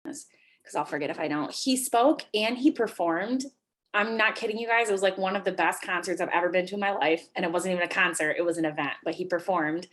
because I'll forget if I don't. He spoke and he performed. I'm not kidding you guys. It was like one of the best concerts I've ever been to in my life. And it wasn't even a concert, it was an event, but he performed.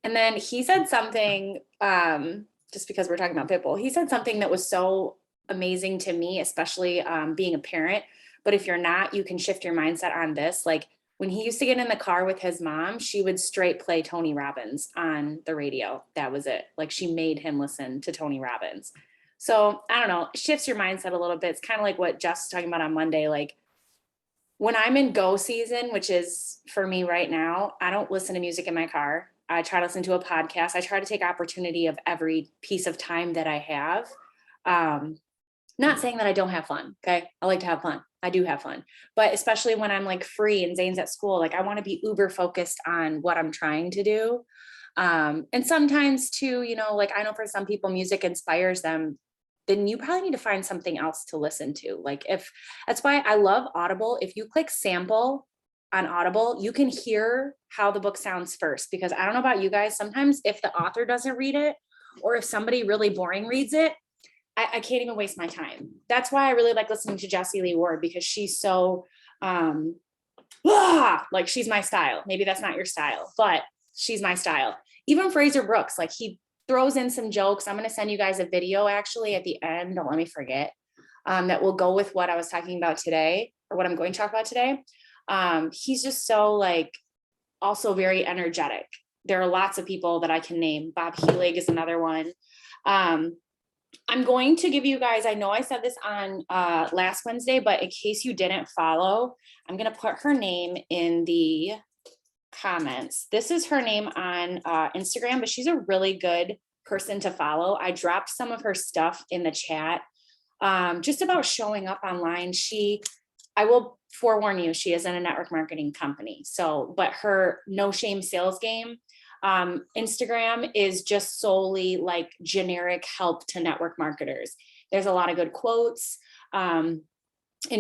And then he said something, just because we're talking about Pitbull, he said something that was so amazing to me, especially being a parent. But if you're not, you can shift your mindset on this. Like when he used to get in the car with his mom, she would straight play Tony Robbins on the radio. That was it. Like she made him listen to Tony Robbins. So I don't know, it shifts your mindset a little bit. It's kind of like what Jess was talking about on Monday. Like when I'm in go season, which is for me right now, I don't listen to music in my car. I try to listen to a podcast. I try to take opportunity of every piece of time that I have. Not saying that I don't have fun. Okay. I like to have fun. I do have fun, but especially when I'm like free and Zane's at school, like I want to be uber focused on what I'm trying to do. And sometimes too, you know, like I know for some people music inspires them, then you probably need to find something else to listen to. Like if that's why I love Audible. If you click sample on Audible, you can hear how the book sounds first, because I don't know about you guys. Sometimes if the author doesn't read it, or if somebody really boring reads it, I can't even waste my time. That's why I really like listening to Jessie Lee Ward, because she's so, like she's my style. Maybe that's not your style, but she's my style. Even Fraser Brooks, like he throws in some jokes. I'm going to send you guys a video actually at the end. Don't let me forget. That will go with what I was talking about today, or what I'm going to talk about today. He's just so like also very energetic. There are lots of people that I can name. Bob Helig is another one. I'm going to give you guys, I know I said this on last Wednesday, but in case you didn't follow, I'm going to put her name in the comments. This is her name on Instagram, but she's a really good person to follow. I dropped some of her stuff in the chat, just about showing up online. I will forewarn you, she is in a network marketing company. So, but her no shame sales game, Instagram is just solely like generic help to network marketers. There's a lot of good quotes. And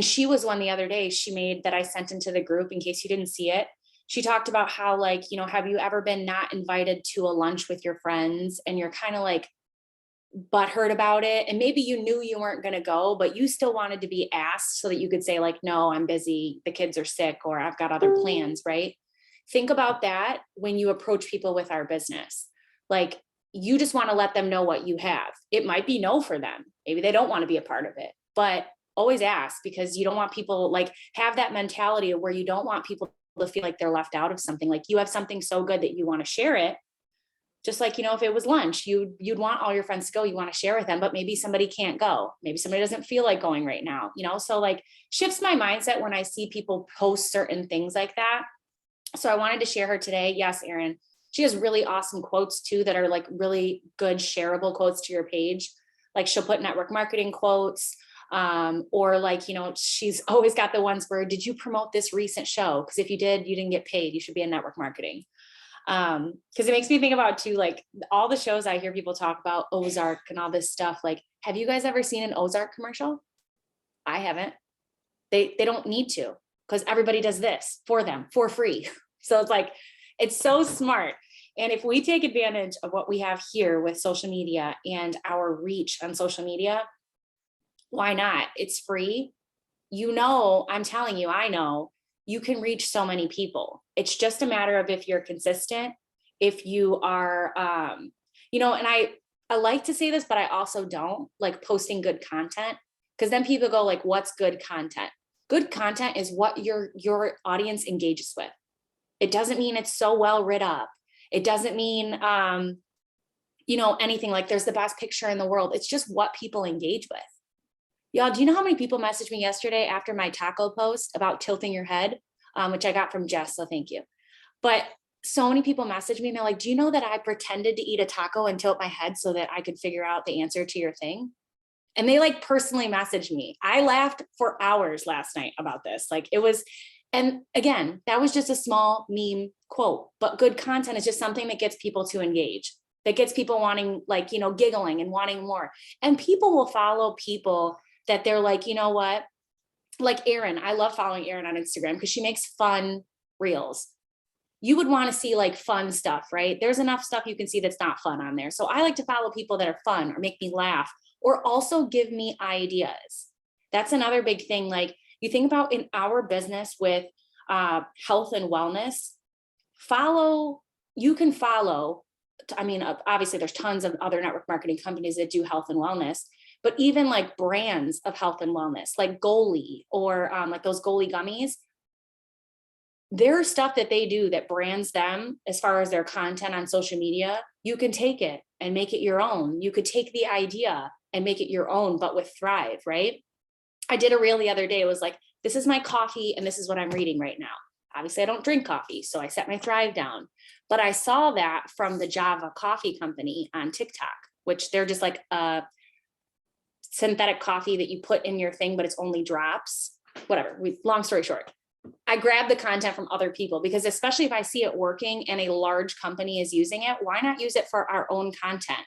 she was one the other day she made that I sent into the group in case you didn't see it. She talked about how, like, you know, have you ever been not invited to a lunch with your friends and you're kind of like butthurt about it, and maybe you knew you weren't going to go, but you still wanted to be asked so that you could say like, no, I'm busy, the kids are sick, or I've got other plans, right? Think about that when you approach people with our business. Like you just want to let them know what you have. It might be no for them. Maybe they don't want to be a part of it, but always ask, because you don't want people like have that mentality of where you don't want people to feel like they're left out of something. Like you have something so good that you want to share it. Just like, you know, if it was lunch, you'd want all your friends to go, you want to share with them, but maybe somebody can't go. Maybe somebody doesn't feel like going right now, you know? So like shifts my mindset when I see people post certain things like that. So I wanted to share her today. Yes, Erin, she has really awesome quotes too, that are like really good shareable quotes to your page. Like she'll put network marketing quotes, or like, you know, she's always got the ones where, did you promote this recent show? Because if you did, you didn't get paid. You should be in network marketing. Because it makes me think about too, like all the shows I hear people talk about, Ozark and all this stuff. Like, have you guys ever seen an Ozark commercial? I haven't. They don't need to, because everybody does this for them for free. So it's like, it's so smart. And if we take advantage of what we have here with social media and our reach on social media, why not? It's free. You know, I'm telling you, I know you can reach so many people. It's just a matter of if you're consistent, if you are, you know, and I like to say this, but I also don't like posting good content, because then people go like, what's good content? Good content is what your audience engages with. It doesn't mean it's so well writ up. It doesn't mean, you know, anything like there's the best picture in the world. It's just what people engage with. Y'all, do you know how many people messaged me yesterday after my taco post about tilting your head, which I got from Jess, so thank you. But so many people messaged me and they're like, do you know that I pretended to eat a taco and tilt my head so that I could figure out the answer to your thing? And they like personally messaged me. I laughed for hours last night about this. Like it was, and again, that was just a small meme quote, but good content is just something that gets people to engage, that gets people wanting, like, you know, giggling and wanting more. And people will follow people that they're like, you know what, like Erin, I love following Erin on Instagram because she makes fun reels. You would want to see like fun stuff, right? There's enough stuff you can see that's not fun on there. So I like to follow people that are fun or make me laugh or also give me ideas. That's another big thing. Like you think about in our business with health and wellness, you can follow, I mean, obviously there's tons of other network marketing companies that do health and wellness, but even like brands of health and wellness, like Goli or like those Goli gummies, there's stuff that they do that brands them as far as their content on social media. You can take it and make it your own. You could take the idea and make it your own, but with Thrive, right? I did a reel the other day. It was like, this is my coffee and this is what I'm reading right now. Obviously, I don't drink coffee, so I set my Thrive down. But I saw that from the Java Coffee Company on TikTok, which they're just like a synthetic coffee that you put in your thing, but it's only drops. Whatever. Long story short, I grab the content from other people because especially if I see it working and a large company is using it, why not use it for our own content?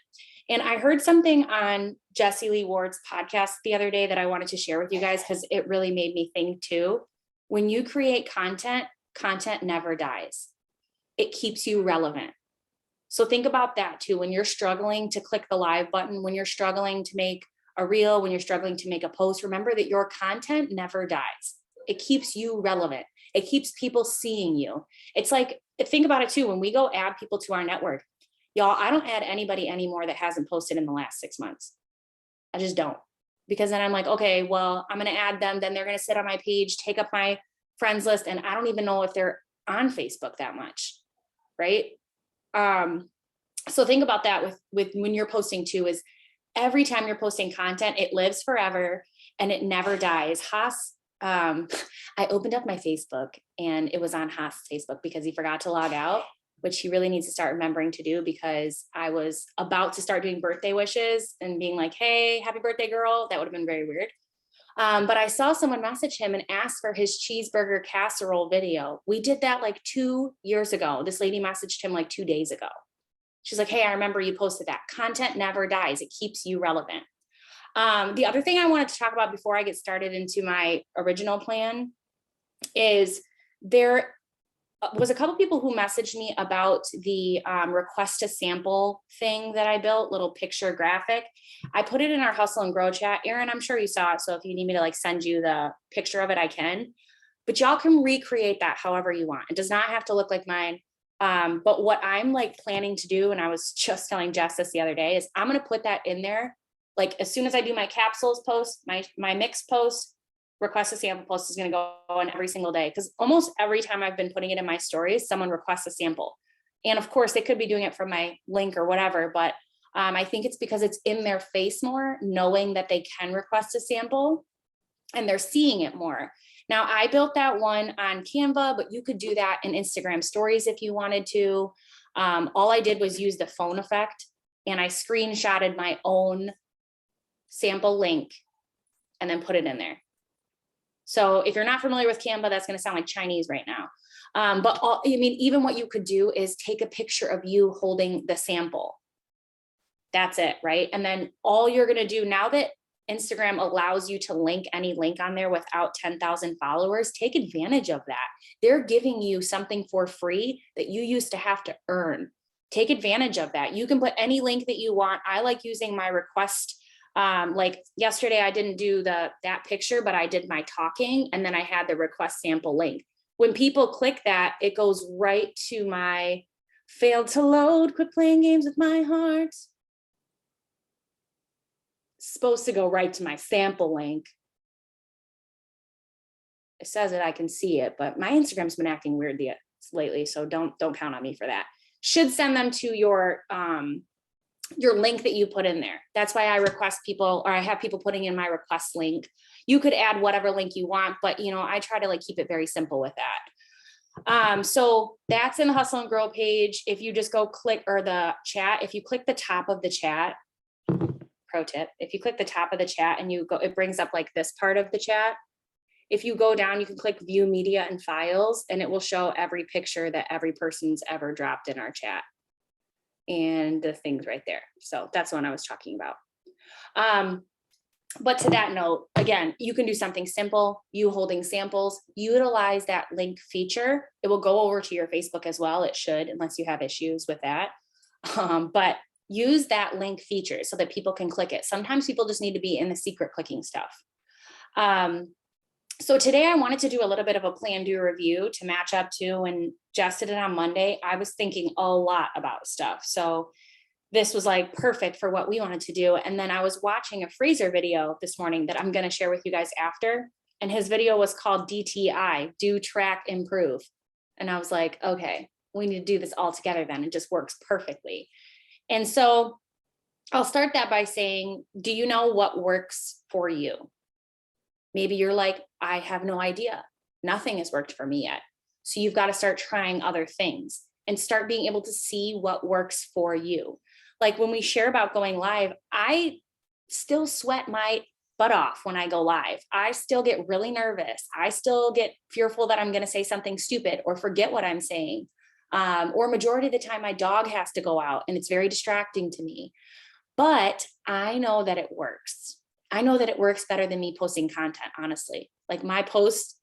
And I heard something on Jessie Lee Ward's podcast the other day that I wanted to share with you guys because it really made me think too. When you create content, content never dies. It keeps you relevant. So think about that too. When you're struggling to click the live button, when you're struggling to make a reel, when you're struggling to make a post, remember that your content never dies. It keeps you relevant. It keeps people seeing you. It's like, think about it too. When we go add people to our network, y'all, I don't add anybody anymore that hasn't posted in the last 6 months. I just don't. Because then I'm like, okay, well, I'm going to add them. Then they're going to sit on my page, take up my friends list. And I don't even know if they're on Facebook that much. Right. So think about that with when you're posting too, is every time you're posting content, it lives forever and it never dies. Haas, I opened up my Facebook and it was on Haas's Facebook because he forgot to log out, which he really needs to start remembering to do because I was about to start doing birthday wishes and being like, hey, happy birthday, girl. That would have been very weird. But I saw someone message him and ask for his cheeseburger casserole video. We did that like 2 years ago. This lady messaged him like 2 days ago. She's like, hey, I remember you posted that. Content never dies. It keeps you relevant. The other thing I wanted to talk about before I get started into my original plan is there was a couple people who messaged me about the request to sample thing that I built, little picture graphic. I put it in our Hustle and Grow chat. Erin, I'm sure you saw it. So if you need me to like send you the picture of it, I can. But y'all can recreate that however you want. It does not have to look like mine. But what I'm like planning to do, and I was just telling Jess this the other day, is I'm going to put that in there. Like as soon as I do my capsules post, my mix post, request a sample post is going to go on every single day. Because almost every time I've been putting it in my stories, someone requests a sample. And of course they could be doing it from my link or whatever, but I think it's because it's in their face more, knowing that they can request a sample and they're seeing it more. Now I built that one on Canva, but you could do that in Instagram stories if you wanted to. All I did was use the phone effect and I screenshotted my own sample link and then put it in there. So if you're not familiar with Canva, that's going to sound like Chinese right now. Even what you could do is take a picture of you holding the sample. That's it, right? And then all you're going to do now that Instagram allows you to link any link on there without 10,000 followers, take advantage of that. They're giving you something for free that you used to have to earn. Take advantage of that. You can put any link that you want. I like using my request. Like yesterday, I didn't do that picture, but I did my talking and then I had the request sample link. When people click that, it goes right to my failed to load, quit playing games with my heart. It's supposed to go right to my sample link. It says that I can see it, but my Instagram's been acting weird lately, so don't count on me for that. Should send them to your link that you put in there. That's why I request people, or I have people putting in my request link. You could add whatever link you want, but I try to like keep it very simple with that. So that's in the Hustle and Grow page. If you just go click, or the chat, if you click the top of the chat, pro tip, if you click the top of the chat and you go, it brings up like this part of the chat. If you go down, you can click view media and files, and it will show every picture that every person's ever dropped in our chat. And the things right there. So that's what I was talking about. But to that note, again, you can do something simple, you holding samples, utilize that link feature. It will go over to your Facebook as well. It should, unless you have issues with that. But use that link feature so that people can click it. Sometimes people just need to be in the secret clicking stuff. So today I wanted to do a little bit of a plan, do review to match up to, and Jess did it on Monday. I was thinking a lot about stuff. So this was like perfect for what we wanted to do. And then I was watching a Fraser video this morning that I'm going to share with you guys after. And his video was called DTI, Do, Track, Improve. And I was like, okay, we need to do this all together then. It just works perfectly. And so I'll start that by saying, do you know what works for you? Maybe you're like, I have no idea. Nothing has worked for me yet. So you've got to start trying other things and start being able to see what works for you. Like when we share about going live, I still sweat my butt off when I go live. I still get really nervous. I still get fearful that I'm going to say something stupid or forget what I'm saying. Or majority of the time my dog has to go out and it's very distracting to me. But I know that it works. I know that it works better than me posting content, honestly. Like my posts,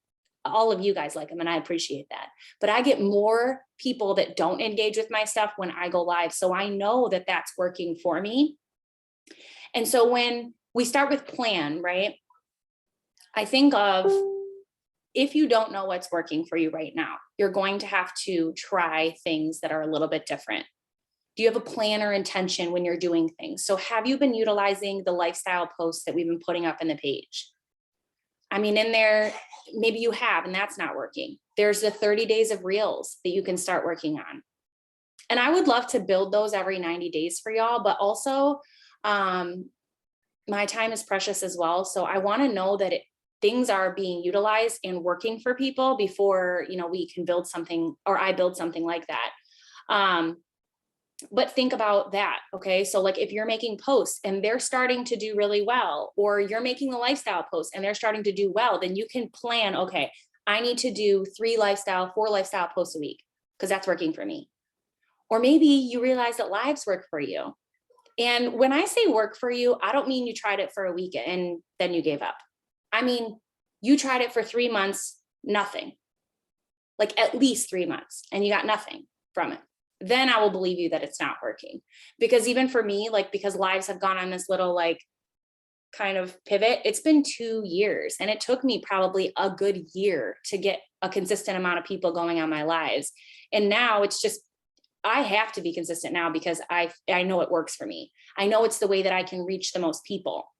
all of you guys like them and I appreciate that. But I get more people that don't engage with my stuff when I go live. So I know that that's working for me. And so when we start with plan, right? I think of, if you don't know what's working for you right now, you're going to have to try things that are a little bit different. Do you have a plan or intention when you're doing things? So have you been utilizing the lifestyle posts that we've been putting up in the page? I mean, in there, maybe you have, and that's not working. There's the 30 days of reels that you can start working on. And I would love to build those every 90 days for y'all, but also my time is precious as well. So I want to know that things are being utilized and working for people before, we can build something, or I build something like that. But think about that. Okay. So like if you're making posts and they're starting to do really well, or you're making the lifestyle posts and they're starting to do well, then you can plan, okay, I need to do 4 lifestyle posts a week because that's working for me. Or maybe you realize that lives work for you. And when I say work for you, I don't mean you tried it for a week and then you gave up. I mean, you tried it for 3 months, nothing, like at least 3 months, and you got nothing from it. Then I will believe you that it's not working. Because even for me, like, because lives have gone on this little like kind of pivot, it's been 2 years, and it took me probably a good year to get a consistent amount of people going on my lives. And now it's just, I have to be consistent now because I know it works for me. I know it's the way that I can reach the most people.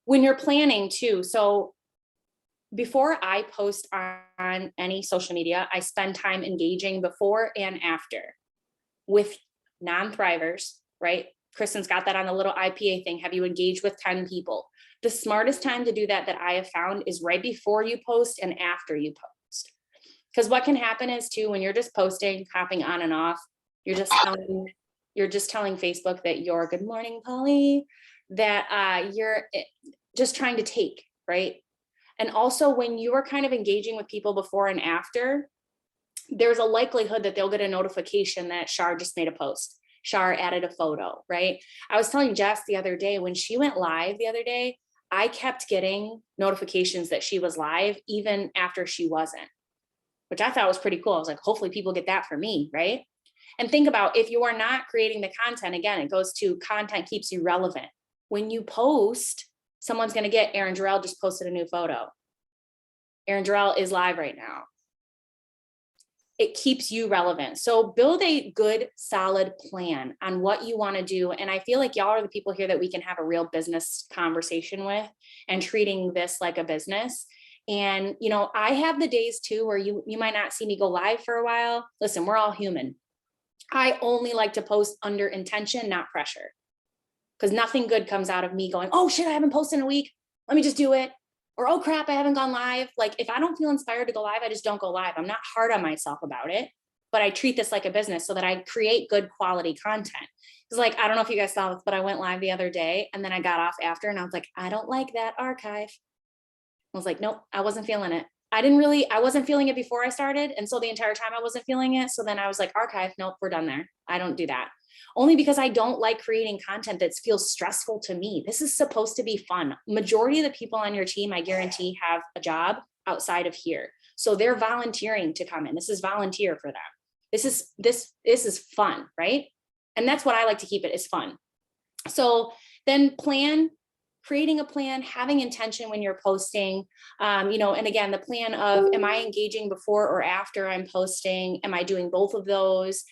When you're planning too, so before I post on any social media, I spend time engaging before and after with non-thrivers, right? Kristen's got that on the little IPA thing. Have you engaged with 10 people? The smartest time to do that I have found is right before you post and after you post. Because what can happen is too, when you're just posting, hopping on and off, you're just telling Facebook that you're good morning, Polly, that you're just trying to take, right? And also when you are kind of engaging with people before and after, there's a likelihood that they'll get a notification that Shar just made a post. Shar added a photo, right? I was telling Jess the other day, when she went live the other day, I kept getting notifications that she was live even after she wasn't, which I thought was pretty cool. I was like, hopefully people get that for me, right? And think about, if you are not creating the content, again, it goes to content keeps you relevant. When you post, someone's going to get, Aaron Jarrell just posted a new photo. Aaron Jarrell is live right now. It keeps you relevant. So build a good, solid plan on what you want to do. And I feel like y'all are the people here that we can have a real business conversation with and treating this like a business. And, I have the days too, where you might not see me go live for a while. Listen, we're all human. I only like to post under intention, not pressure. Because nothing good comes out of me going, oh shit, I haven't posted in a week. Let me just do it. Or, oh crap, I haven't gone live. Like if I don't feel inspired to go live, I just don't go live. I'm not hard on myself about it, but I treat this like a business so that I create good quality content. It's like, I don't know if you guys saw this, but I went live the other day and then I got off after and I was like, I don't like that archive. I was like, nope, I wasn't feeling it. I wasn't feeling it before I started. And so the entire time I wasn't feeling it. So then I was like, archive, nope, we're done there. I don't do that. Only because I don't like creating content that feels stressful to me. This is supposed to be fun. Majority of the people on your team, I guarantee, have a job outside of here. So they're volunteering to come in. This is volunteer for them. This is fun, right? And that's what I like to keep it, is fun. So then creating a plan, having intention when you're posting, and again, the plan of, am I engaging before or after I'm posting? Am I doing both of those?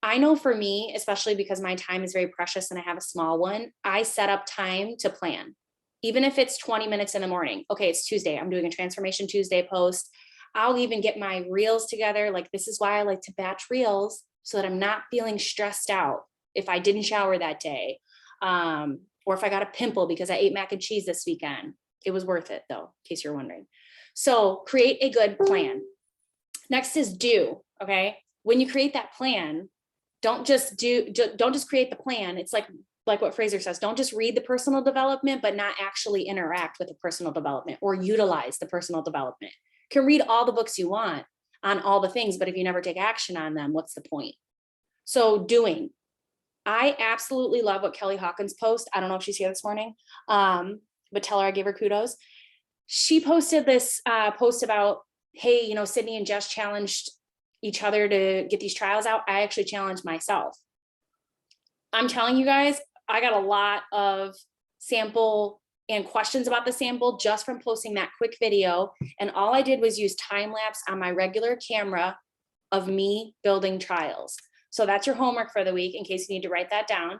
I know for me, especially because my time is very precious and I have a small one, I set up time to plan. Even if it's 20 minutes in the morning. Okay, it's Tuesday. I'm doing a Transformation Tuesday post. I'll even get my reels together. Like, this is why I like to batch reels, so that I'm not feeling stressed out if I didn't shower that day. Or if I got a pimple because I ate mac and cheese this weekend. It was worth it though, in case you're wondering. So create a good plan. Next is do, okay? When you create that plan, don't just create the plan. It's like what Fraser says, don't just read the personal development, but not actually interact with the personal development or utilize the personal development. You can read all the books you want on all the things, but if you never take action on them, what's the point? So doing. I absolutely love what Kelly Hawkins posts. I don't know if she's here this morning, but tell her I gave her kudos. She posted this post about, hey, Sydnee and Jess challenged each other to get these trials out. I actually challenged myself. I'm telling you guys, I got a lot of sample and questions about the sample just from posting that quick video. And all I did was use time lapse on my regular camera of me building trials. So that's your homework for the week, in case you need to write that down.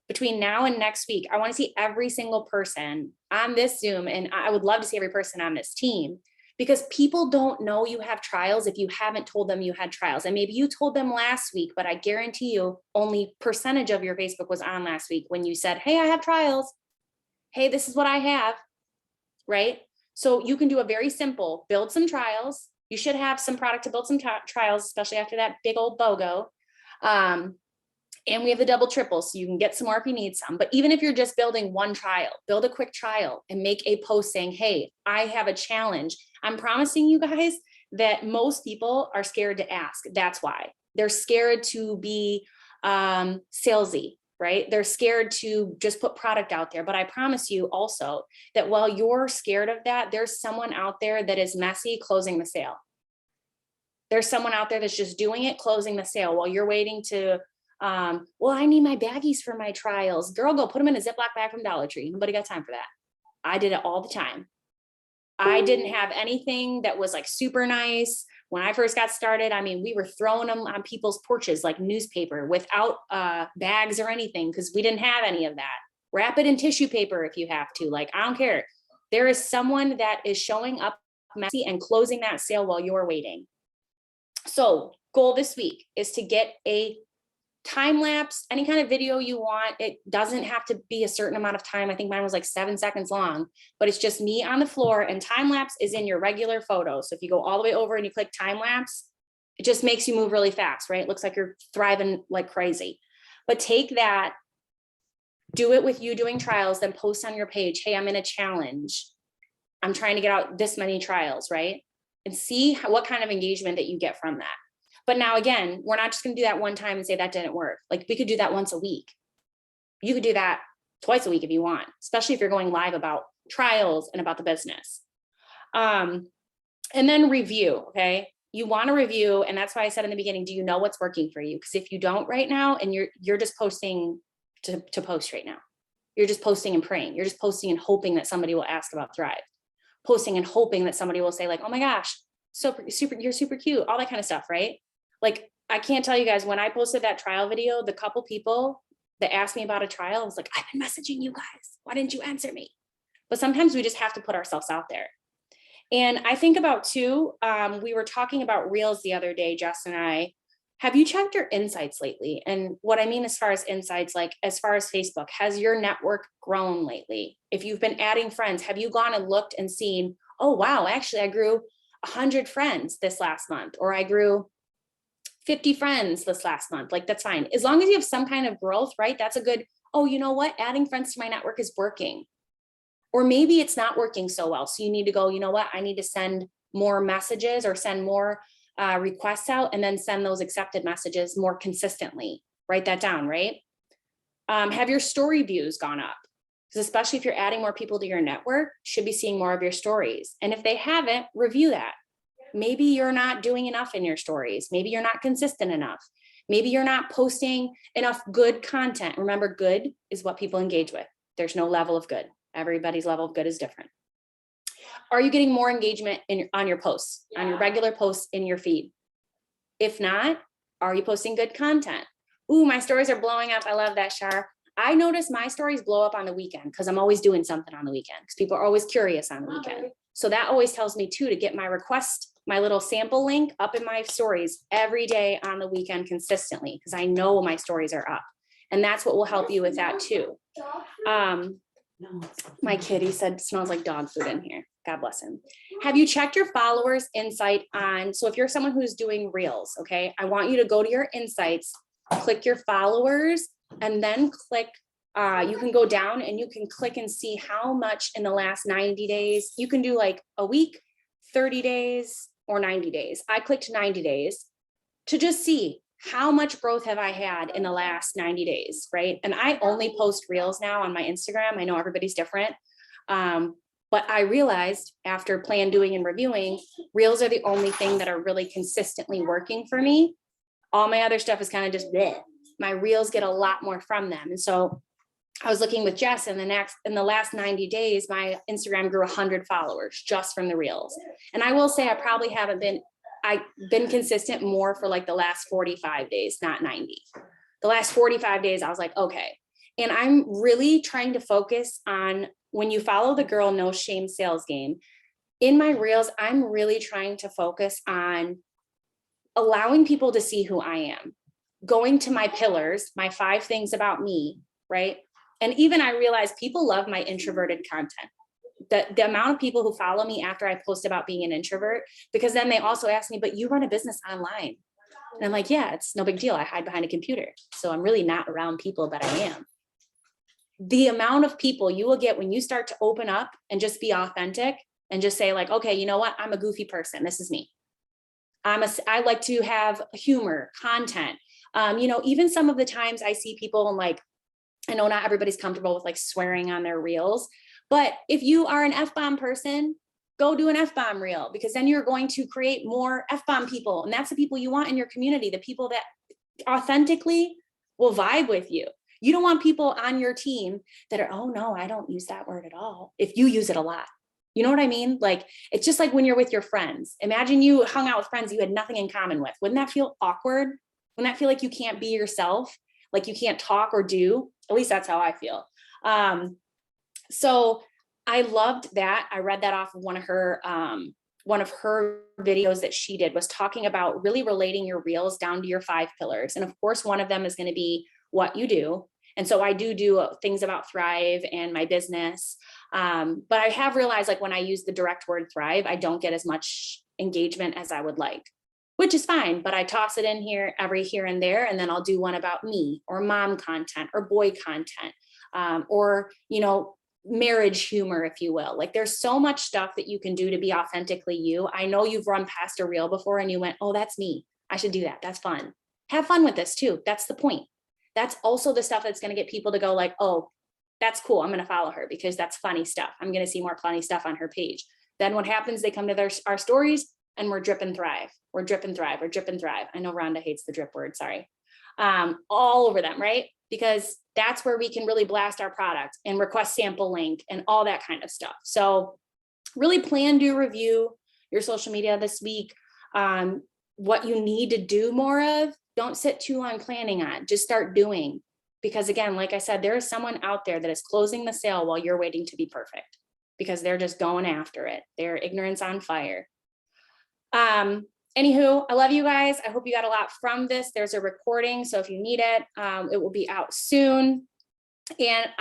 Between now and next week, I want to see every single person on this Zoom, and I would love to see every person on this team, because people don't know you have trials if you haven't told them you had trials. And maybe you told them last week, but I guarantee you only percentage of your Facebook was on last week when you said, hey, I have trials. Hey, this is what I have, right? So you can do a very simple, build some trials. You should have some product to build some trials, especially after that big old BOGO. And we have the double triple, so you can get some more if you need some. But even if you're just building one trial, build a quick trial and make a post saying, hey, I have a challenge. I'm promising you guys that most people are scared to ask. That's why. They're scared to be salesy, right? They're scared to just put product out there. But I promise you also that while you're scared of that, there's someone out there that is messy closing the sale. There's someone out there that's just doing it, closing the sale while you're waiting to, well, I need my baggies for my trials. Girl, go put them in a Ziploc bag from Dollar Tree. Nobody got time for that. I did it all the time. I didn't have anything that was like super nice. When I first got started, I mean, we were throwing them on people's porches like newspaper without bags or anything, because we didn't have any of that. Wrap it in tissue paper if you have to. Like, I don't care. There is someone that is showing up messy and closing that sale while you're waiting. So goal this week is to get a time lapse, any kind of video you want. It doesn't have to be a certain amount of time. I think mine was like 7 seconds long, but it's just me on the floor, and time lapse is in your regular photo. So if you go all the way over and you click time lapse, it just makes you move really fast, right? It looks like you're thriving like crazy. But take that, do it with you doing trials, then post on your page, hey, I'm in a challenge. I'm trying to get out this many trials, right? And see what kind of engagement that you get from that. But now again, we're not just going to do that one time and say that didn't work. Like, we could do that once a week. You could do that twice a week if you want, especially if you're going live about trials and about the business. And then review, okay? You want to review, and that's why I said in the beginning, do you know what's working for you? Because if you don't right now, and you're just posting to post right now, you're just posting and praying. You're just posting and hoping that somebody will ask about Thrive. Posting and hoping that somebody will say like, oh my gosh, you're super cute, all that kind of stuff, right? Like, I can't tell you guys, when I posted that trial video, the couple people that asked me about a trial, I was like, I've been messaging you guys. Why didn't you answer me? But sometimes we just have to put ourselves out there. And I think about too, we were talking about reels the other day, Jess and I. Have you checked your insights lately? And what I mean as far as insights, like as far as Facebook, has your network grown lately? If you've been adding friends, have you gone and looked and seen, oh, wow, actually I grew 100 friends this last month, or I grew 50 friends this last month. Like, that's fine. As long as you have some kind of growth, right? That's a good, oh, you know what? Adding friends to my network is working. Or maybe it's not working so well. So you need to go, you know what? I need to send more messages or send more requests out, and then send those accepted messages more consistently. Write that down, right? Have your story views gone up? Because especially if you're adding more people to your network, should be seeing more of your stories. And if they haven't, review that. Maybe you're not doing enough in your stories. Maybe you're not consistent enough. Maybe you're not posting enough good content. Remember, good is what people engage with. There's no level of good. Everybody's level of good is different. Are you getting more engagement on your posts, on your regular posts in your feed? If not, are you posting good content? Ooh, my stories are blowing up. I love that, Shar. I notice my stories blow up on the weekend because I'm always doing something on the weekend because people are always curious on the weekend. So that always tells me too, to get my request, my little sample link up in my stories every day on the weekend consistently, because I know my stories are up. And that's what will help you with that too. My kitty said, smells like dog food in here. God bless him. Have you checked your followers insight on, so if you're someone who's doing reels, okay, I want you to go to your insights, click your followers, and then click, you can go down and you can click and see how much in the last 90 days, you can do like a week, 30 days, or 90 days. I clicked 90 days to just see how much growth have I had in the last 90 days, right? And I only post reels now on my Instagram. I know everybody's different. But I realized after plan, doing, and reviewing, reels are the only thing that are really consistently working for me. All my other stuff is kind of just bleh. My reels get a lot more from them. And so I was looking with Jess in the last 90 days, my Instagram grew 100 followers just from the reels. And I will say I probably haven't been, I've been consistent more for like the last 45 days, not 90. The last 45 days, I was like, okay. And I'm really trying to focus on, when you follow the Girl No Shame Sales Game, in my reels, I'm really trying to focus on allowing people to see who I am, going to my pillars, my 5 things about me, right? And even I realize people love my introverted content. The amount of people who follow me after I post about being an introvert, because then they also ask me, but you run a business online. And I'm like, yeah, it's no big deal. I hide behind a computer. So I'm really not around people, but I am. The amount of people you will get when you start to open up and just be authentic and just say like, okay, you know what? I'm a goofy person. This is me. I like to have humor, content. Even some of the times I see people and like, I know not everybody's comfortable with like swearing on their reels, but if you are an F-bomb person, go do an F-bomb reel, because then you're going to create more F-bomb people. And that's the people you want in your community, the people that authentically will vibe with you. You don't want people on your team that are, oh no, I don't use that word at all, if you use it a lot. You know what I mean? Like, it's just like when you're with your friends. Imagine you hung out with friends you had nothing in common with. Wouldn't that feel awkward? Wouldn't that feel like you can't be yourself? Like you can't talk or do? At least that's how I feel. So I loved that. I read that off of one of her videos that she did, was talking about really relating your reels down to your 5 pillars. And of course, one of them is going to be what you do. And so I do things about Thrive and my business. But I have realized, like, when I use the direct word Thrive, I don't get as much engagement as I would like, which is fine. But I toss it in here here and there. And then I'll do one about me, or mom content, or boy content, or, marriage humor, if you will. Like, there's so much stuff that you can do to be authentically you. I know you've run past a reel before and you went, oh, that's me. I should do that. That's fun. Have fun with this too. That's the point. That's also the stuff that's going to get people to go like, oh, that's cool. I'm going to follow her because that's funny stuff. I'm going to see more funny stuff on her page. Then what happens? They come to our stories and we're drip and thrive. We're drip and thrive. We're drip and thrive. I know Rhonda hates the drip word. Sorry. All over them, right? Because that's where we can really blast our product and request sample link and all that kind of stuff. So really plan, do, review your social media this week. What you need to do more of, don't sit too long planning on, just start doing. Because again, like I said, there is someone out there that is closing the sale while you're waiting to be perfect, because they're just going after it. Their ignorance on fire. Anywho, I love you guys. I hope you got a lot from this. There's a recording, so if you need it, it will be out soon. And